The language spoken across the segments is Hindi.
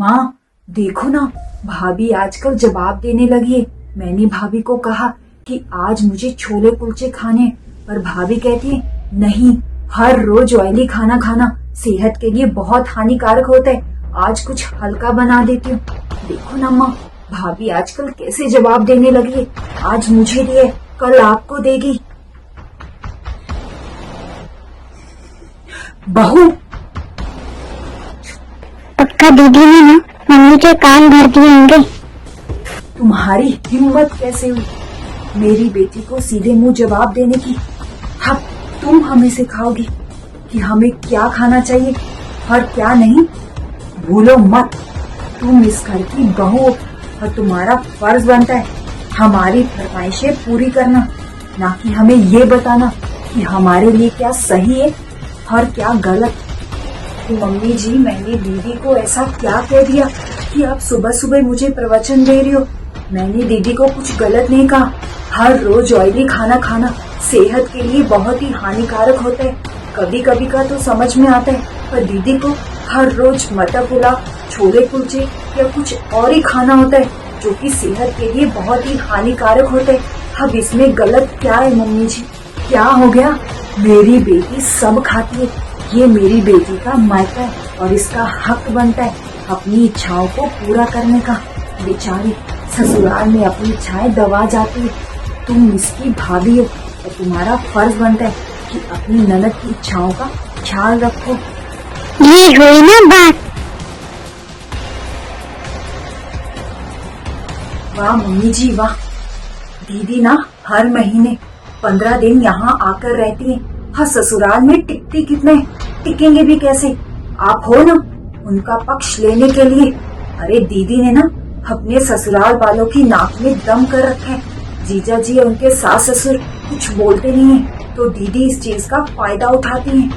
माँ देखो ना, भाभी आजकल जवाब देने लगी है। मैंने भाभी को कहा कि आज मुझे छोले कुलचे खाने, पर भाभी कहती है नहीं, हर रोज ऑयली खाना खाना सेहत के लिए बहुत हानिकारक होता है, आज कुछ हल्का बना देती हूँ। देखो ना माँ, भाभी आजकल कैसे जवाब देने लगी है। आज मुझे दिए, कल आपको देगी। बहू, पक्का दीदी ने ना मम्मी के कान भर दिए होंगे। तुम्हारी हिम्मत कैसे हुई मेरी बेटी को सीधे मुंह जवाब देने की। अब तुम हमें सिखाओगी कि हमें क्या खाना चाहिए और क्या नहीं। भूलो मत, तुम इस घर की बहू हो और तुम्हारा फर्ज बनता है हमारी फरमाइशें पूरी करना, ना कि हमें ये बताना कि हमारे लिए क्या सही है और क्या गलत। तो मम्मी जी, मैंने दीदी को ऐसा क्या कह दिया कि आप सुबह सुबह मुझे प्रवचन दे रही हो। मैंने दीदी को कुछ गलत नहीं कहा। हर रोज ऑयली खाना खाना सेहत के लिए बहुत ही हानिकारक होता है। कभी कभी का तो समझ में आता है, पर दीदी को हर रोज मटर पुलाव, छोले कुलचे या कुछ और ही खाना होता है जो कि सेहत के लिए बहुत ही हानिकारक होता है। अब इसमें गलत क्या है मम्मी जी? क्या हो गया? मेरी बेटी सब खाती है, ये मेरी बेटी का मायका है और इसका हक बनता है अपनी इच्छाओं को पूरा करने का। बेचारी ससुराल में अपनी इच्छाएं दबा जाती है। तुम इसकी भाभी हो और तुम्हारा फर्ज बनता है कि अपनी ननद की इच्छाओं का ख्याल रखो। ये हुई ना बात। वाह मम्मी जी वाह, दीदी ना हर महीने 15 दिन यहाँ आकर रहती है। हाँ, ससुराल में टिकती कितने, टिकेंगे भी कैसे? आप हो ना उनका पक्ष लेने के लिए। अरे दीदी ने ना अपने ससुराल वालों की नाक में दम कर रखा है। जीजा जी और उनके सास ससुर कुछ बोलते नहीं है तो दीदी इस चीज का फायदा उठाती है।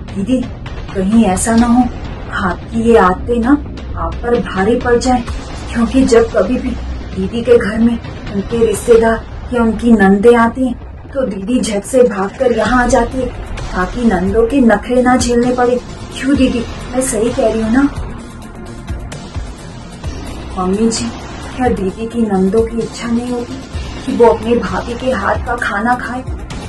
दीदी कहीं ऐसा ना हो आपकी ये आदतें ना आप पर भारी पड़ जाए, क्योंकि जब कभी भी दीदी के घर में उनके रिश्तेदार या उनकी नंदे आती हैं तो दीदी झट से भागकर यहाँ आ जाती है ताकि नंदों के नखरे ना झेलने पड़े। क्यों दीदी, मैं सही कह रही हूँ ना? मम्मी जी, क्या दीदी की नंदों की इच्छा नहीं होती कि वो अपने भाभी के हाथ का खाना खाए?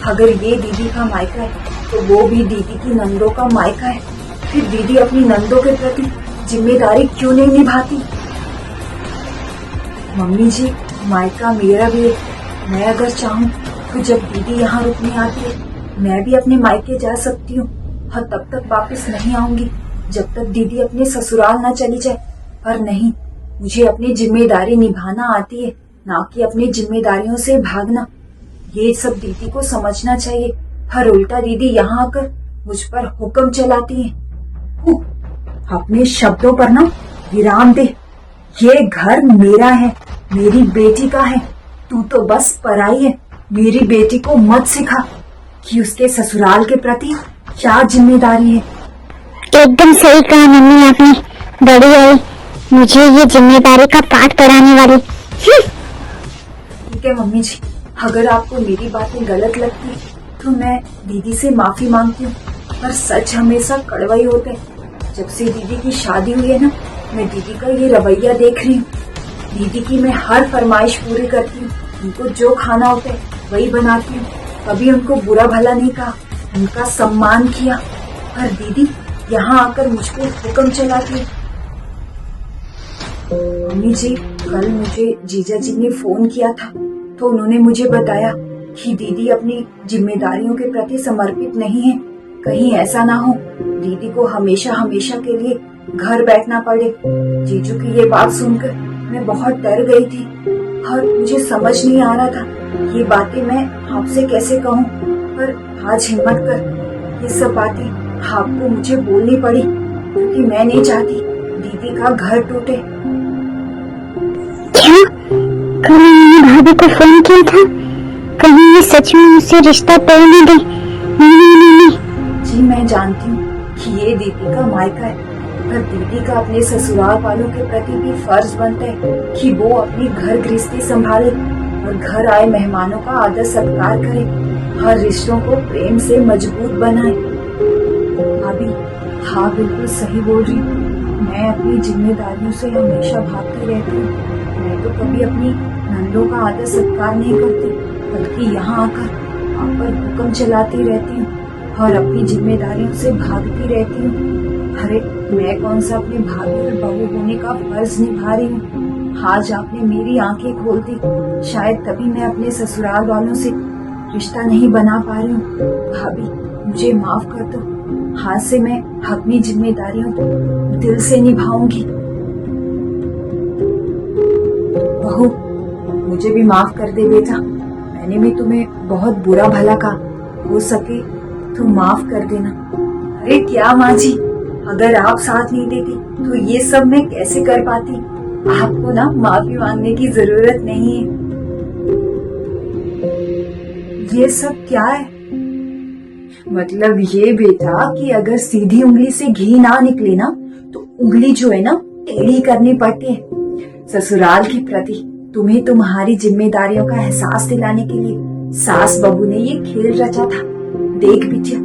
अगर ये दीदी का मायका है तो वो भी दीदी की नंदों का मायका है। फिर दीदी अपनी नंदों के प्रति जिम्मेदारी क्यों नहीं निभाती? मम्मी जी, मायका मेरा भी है। मैं अगर चाहूँ तो जब दीदी यहाँ रुकने आती है मैं भी अपने मायके जा सकती हूँ और तब तक वापस नहीं आऊंगी जब तक दीदी अपने ससुराल ना चली जाए। पर नहीं, मुझे अपनी जिम्मेदारी निभाना आती है, ना कि अपनी जिम्मेदारियों से भागना। ये सब दीदी को समझना चाहिए। हर उल्टा दीदी यहाँ आकर मुझ पर हुक्म चलाती है। अपने शब्दों पर ना विराम दे। ये घर मेरा है, मेरी बेटी का है। तू तो बस पराई है। मेरी बेटी को मत सिखा कि उसके ससुराल के प्रति क्या जिम्मेदारी है। एकदम सही कहा मम्मी आपने। बड़ी आई मुझे ये जिम्मेदारी का पाठ पढ़ाने वाली। ठीक है मम्मी जी, अगर आपको मेरी बातें गलत लगती है तो मैं दीदी से माफी मांगती हूँ। पर सच हमेशा कड़वा ही होता है। जब से दीदी की शादी हुई है ना, मैं दीदी का ये रवैया देख रही हूँ। दीदी की मैं हर फरमाइश पूरी करती हूँ, उनको जो खाना होता है वही बनाती हूँ। कभी उनको बुरा भला नहीं कहा, उनका सम्मान किया। पर दीदी यहाँ आकर मुझ पर हुक्म चलाती है। मम्मी जी, कल मुझे जीजा जी ने फोन किया था तो उन्होंने मुझे बताया कि दीदी अपनी जिम्मेदारियों के प्रति समर्पित नहीं है। कहीं ऐसा ना हो दीदी को हमेशा हमेशा के लिए घर बैठना पड़े। जीजू की ये बात सुनकर मैं बहुत डर गई थी और मुझे समझ नहीं आ रहा था ये बातें मैं आपसे कैसे कहूँ। पर आज हिम्मत कर ये सब बातें आपको मुझे बोलनी पड़ी, क्योंकि मैं नहीं चाहती दीदी का घर टूटे। क्या कल मैंने भाभी को फोन किया था? कहीं ये सच में मुझसे रिश्ता तोड़ने दे। नहीं। जी मैं जानती हूँ कि ये दीदी का मायका है, पर दीदी का अपने ससुराल वालों के प्रति भी फर्ज बनता है कि वो अपनी घर गृहस्थी संभाले और घर आए मेहमानों का आदर सत्कार करे, हर रिश्तों को प्रेम से मजबूत बनाए। भाभी, हाँ बिल्कुल सही बोल रही हूँ। मैं अपनी जिम्मेदारियों से हमेशा भागती रहती हूँ। मैं तो कभी अपनी नंदों का आदर सत्कार नहीं करती, बल्कि यहाँ आकर आप पर हुक्म चलाती रहती हूँ और अपनी जिम्मेदारियों से भागती रहती हूँ। अरे मैं कौन सा अपने भाभी और बहू होने का फर्ज निभा रही हूँ। आज आपने मेरी आंखें खोल दी, शायद तभी मैं अपने ससुराल वालों से रिश्ता नहीं बना पा रही हूँ। भाभी मुझे माफ कर दो, आज से मैं अपनी जिम्मेदारियों को दिल से निभाऊंगी। बहू मुझे भी माफ कर दे बेटा, मैंने भी तुम्हें बहुत बुरा भला कहा, हो सके तो माफ कर देना। अरे क्या माँ जी, अगर आप साथ नहीं देती तो ये सब मैं कैसे कर पाती। आपको ना माफी मांगने की जरूरत नहीं है। ये सब क्या है? मतलब ये बेटा कि अगर सीधी उंगली से घी ना निकले ना तो उंगली जो है ना टेढ़ी करनी पड़ती है। ससुराल के प्रति तुम्हें तुम्हारी जिम्मेदारियों का एहसास दिलाने के लिए सास बहू ने ये खेल रचा था। देख बिटिया,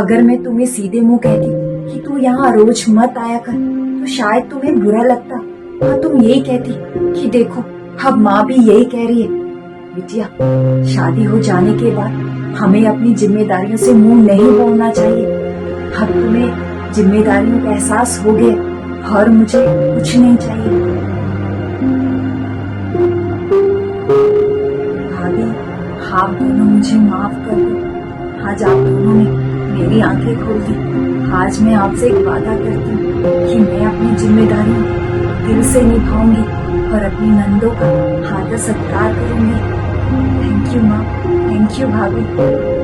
अगर मैं तुम्हें सीधे मुंह कहती कि तू यहाँ रोज मत आया कर तो शायद तुम्हें बुरा लगता, और तुम यही कहती कि देखो अब माँ भी यही कह रही है। बिटिया, शादी हो जाने के बाद हमें अपनी जिम्मेदारियों से मुंह नहीं मोड़ना चाहिए। अब तुम्हें जिम्मेदारियों का एहसास हो गया और मुझे कुछ नहीं चाहिए। भाभी आप दोनों मुझे माफ कर दो। आज आप दोनों ने मेरी आंखें खोल दी। आज मैं आपसे एक वादा करती हूँ कि मैं अपनी जिम्मेदारियों दिल से निभाऊंगी और अपनी नंदों का आदर सत्कार करूंगी। थैंक यू माँ, थैंक यू भाभी।